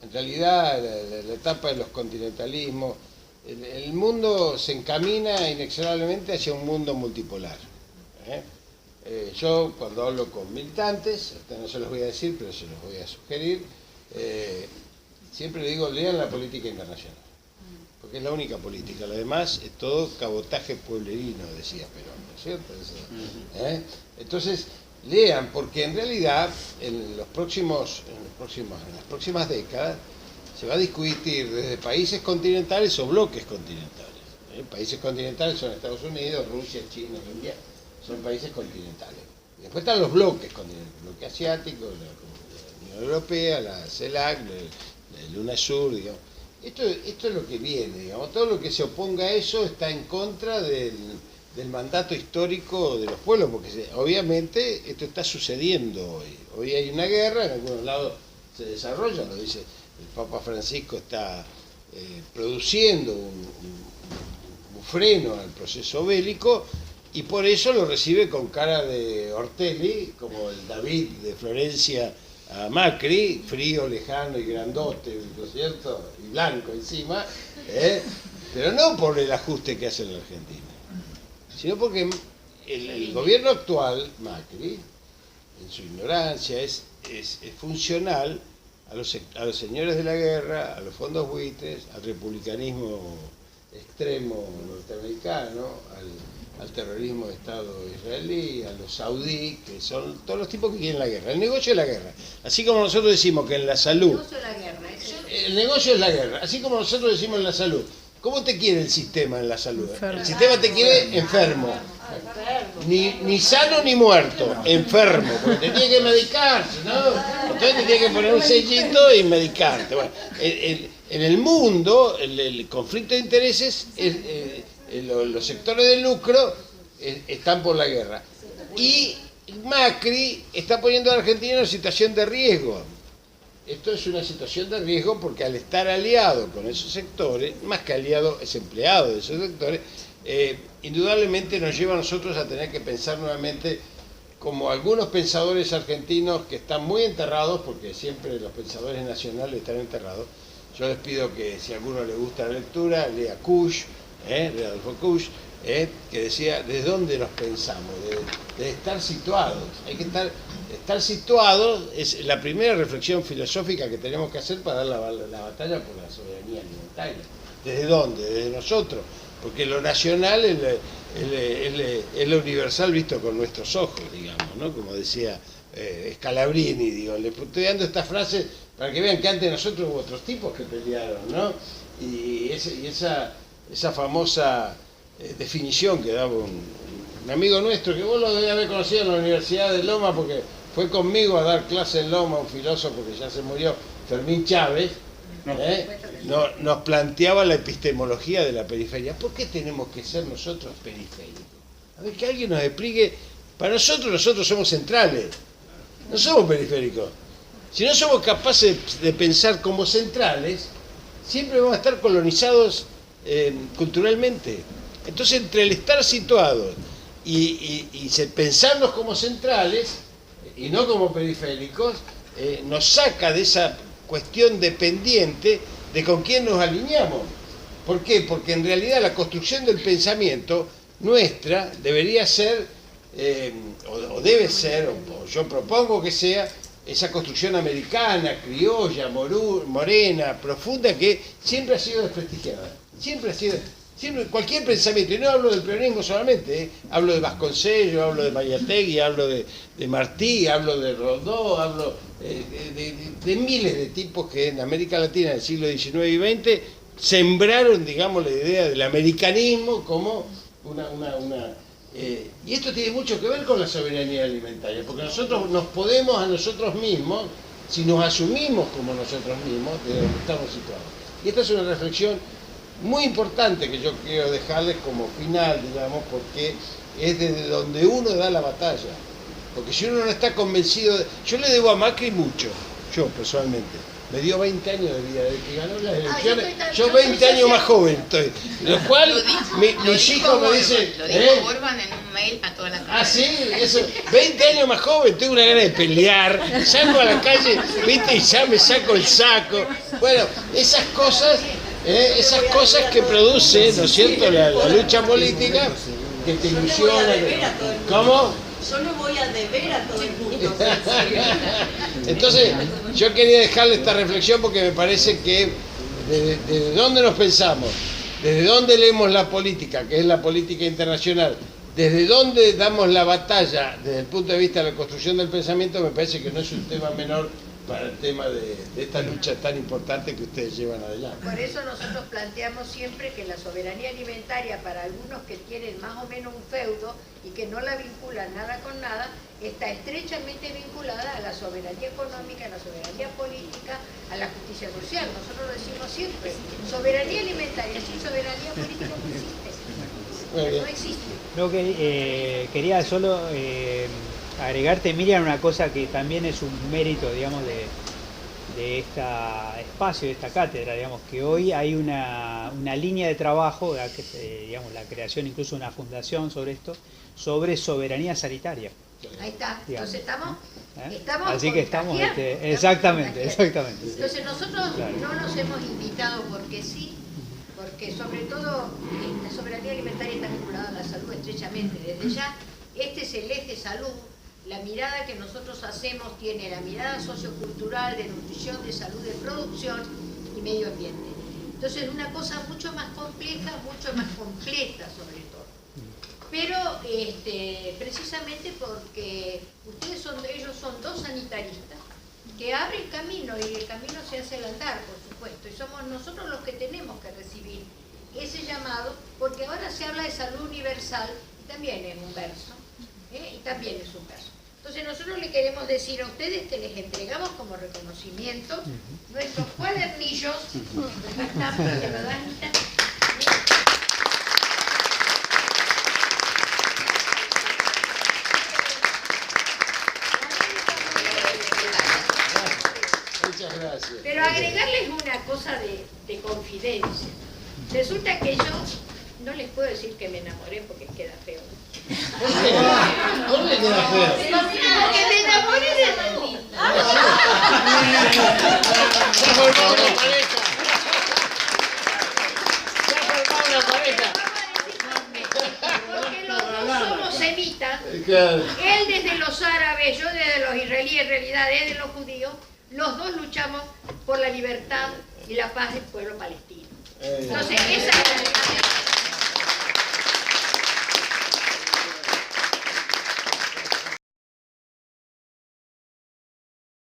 en realidad la etapa de los continentalismos, el mundo se encamina inexorablemente hacia un mundo multipolar. Yo cuando hablo con militantes, no se los voy a decir, pero se los voy a sugerir, siempre le digo, lean la política internacional, porque es la única política, lo demás es todo cabotaje pueblerino, decía Perón, ¿no es cierto? Entonces, lean, porque en realidad en las próximas décadas se va a discutir desde países continentales o bloques continentales. Países continentales son Estados Unidos, Rusia, China, India, son países continentales. Y después están los bloques continentales, el bloque asiático, la Unión Europea, la CELAC, el UNASUR, digamos. Esto es lo que viene, digamos. Todo lo que se oponga a eso está en contra del mandato histórico de los pueblos, porque obviamente esto está sucediendo hoy. Hoy hay una guerra, en algunos lados se desarrolla, lo dice el Papa Francisco, está produciendo un freno al proceso bélico, y por eso lo recibe con cara de Ortelli, como el David de Florencia a Macri, frío, lejano y grandote, ¿no es cierto? Y blanco encima, pero no por el ajuste que hace en la Argentina, sino porque el gobierno actual, Macri, en su ignorancia, es funcional a los señores de la guerra, a los fondos buitres, al republicanismo extremo norteamericano, al terrorismo de Estado israelí, a los saudíes, que son todos los tipos que quieren la guerra. El negocio es la guerra. Así como nosotros decimos que en la salud... El negocio es la guerra. Así como nosotros decimos en la salud. ¿Cómo te quiere el sistema en la salud? El sistema te quiere enfermo. Ni sano ni muerto, enfermo, porque te tiene que medicarse, ¿no? Entonces te tiene que poner un sellito y medicarte. Bueno, en el mundo, el conflicto de intereses, los sectores del lucro están por la guerra. Y Macri está poniendo a la Argentina en una situación de riesgo. Esto es una situación de riesgo porque al estar aliado con esos sectores, más que aliado, es empleado de esos sectores, indudablemente nos lleva a nosotros a tener que pensar nuevamente, como algunos pensadores argentinos que están muy enterrados, porque siempre los pensadores nacionales están enterrados. Yo les pido que si a alguno le gusta la lectura, lea Kusch, de Adolfo Kusch, que decía, ¿de dónde nos pensamos? De estar situados. Hay que estar situados, es la primera reflexión filosófica que tenemos que hacer para dar la batalla por la soberanía alimentaria. ¿Desde dónde? Desde nosotros. Porque lo nacional es lo universal visto con nuestros ojos, digamos, ¿no? Como decía Scalabrini, digo, le estoy dando esta frase para que vean que antes de nosotros hubo otros tipos que pelearon, ¿no? Y esa famosa definición que daba un amigo nuestro, que vos lo debés haber conocido en la Universidad de Loma, porque fue conmigo a dar clase en Loma, un filósofo que ya se murió, Fermín Chávez, nos planteaba la epistemología de la periferia. ¿Por qué tenemos que ser nosotros periféricos? A ver, que alguien nos explique. Para nosotros somos centrales, no somos periféricos. Si no somos capaces de pensar como centrales, siempre vamos a estar colonizados culturalmente. Entonces, entre el estar situados y pensarnos como centrales y no como periféricos, nos saca de esa cuestión dependiente de con quién nos alineamos. ¿Por qué? Porque en realidad la construcción del pensamiento nuestra debería ser, o debe ser, o yo propongo que sea, esa construcción americana, criolla, morena, profunda, que siempre ha sido desprestigiada. Siempre, cualquier pensamiento, y no hablo del peronismo solamente, hablo de Vasconcellos, hablo de Mayategui, hablo de Martí, hablo de Rodó, hablo de miles de tipos que en América Latina del siglo XIX y XX sembraron, digamos, la idea del americanismo como y esto tiene mucho que ver con la soberanía alimentaria, porque nosotros nos podemos a nosotros mismos, si nos asumimos como nosotros mismos, de donde estamos situados. Y esta es una reflexión muy importante que yo quiero dejarles como final, digamos, porque es desde donde uno da la batalla. Porque si uno no está convencido yo le debo a Macri mucho, yo personalmente. Me dio 20 años de vida, desde que ganó las elecciones. Yo 20 años más joven estoy. Lo cual, mis hijos me dicen... Lo dijo Orban en un mail a toda la calle. Ah, sí, eso. 20 años más joven, tengo una gana de pelear. Salgo a la calle, viste, y ya me saco el saco. Bueno, esas cosas que produce, ¿no es cierto?, la lucha política, que te ilusiona. ¿Cómo? Yo no voy a deber a todo el mundo. Entonces, yo quería dejarle esta reflexión porque me parece que desde dónde nos pensamos, desde dónde leemos la política, que es la política internacional, desde dónde damos la batalla desde el punto de vista de la construcción del pensamiento, me parece que no es un tema menor para el tema de esta lucha tan importante que ustedes llevan adelante. Por eso nosotros planteamos siempre que la soberanía alimentaria, para algunos que tienen más o menos un feudo y que no la vinculan nada con nada, está estrechamente vinculada a la soberanía económica, a la soberanía política, a la justicia social. Nosotros lo decimos siempre, soberanía alimentaria sin soberanía política no existe. No existe. Lo que quería solo agregarte, Miriam, una cosa que también es un mérito, digamos, de este espacio, de esta cátedra, digamos, que hoy hay una línea de trabajo, digamos, la creación incluso de una fundación sobre esto, sobre soberanía sanitaria. Ahí está, Digamos. entonces estamos así que estamos, contagiando, exactamente. Entonces nosotros no nos hemos invitado porque sí, porque sobre todo la soberanía alimentaria está vinculada a la salud estrechamente. Desde ya, este es el eje salud. La mirada que nosotros hacemos tiene la mirada sociocultural, de nutrición, de salud, de producción y medio ambiente. Entonces es una cosa mucho más compleja, mucho más completa sobre todo. Pero precisamente porque ellos son dos sanitaristas que abren camino y el camino se hace al andar, por supuesto. Y somos nosotros los que tenemos que recibir ese llamado, porque ahora se habla de salud universal y también es un verso. Y también es un verso. Entonces nosotros le queremos decir a ustedes que les entregamos como reconocimiento nuestros cuadernillos. Acá están, que lo dan. Muchas gracias. Pero agregarles una cosa de confidencia. Resulta que yo no les puedo decir que me enamoré porque queda feo. ¿Dónde queda feo? Porque me enamoré de... Se ha formado una pareja. Se ha formado una pareja. Porque los dos somos semitas. Claro. Él desde los árabes, yo desde los israelíes, en realidad desde los judíos. Los dos luchamos por la libertad y la paz del pueblo palestino. Entonces, esa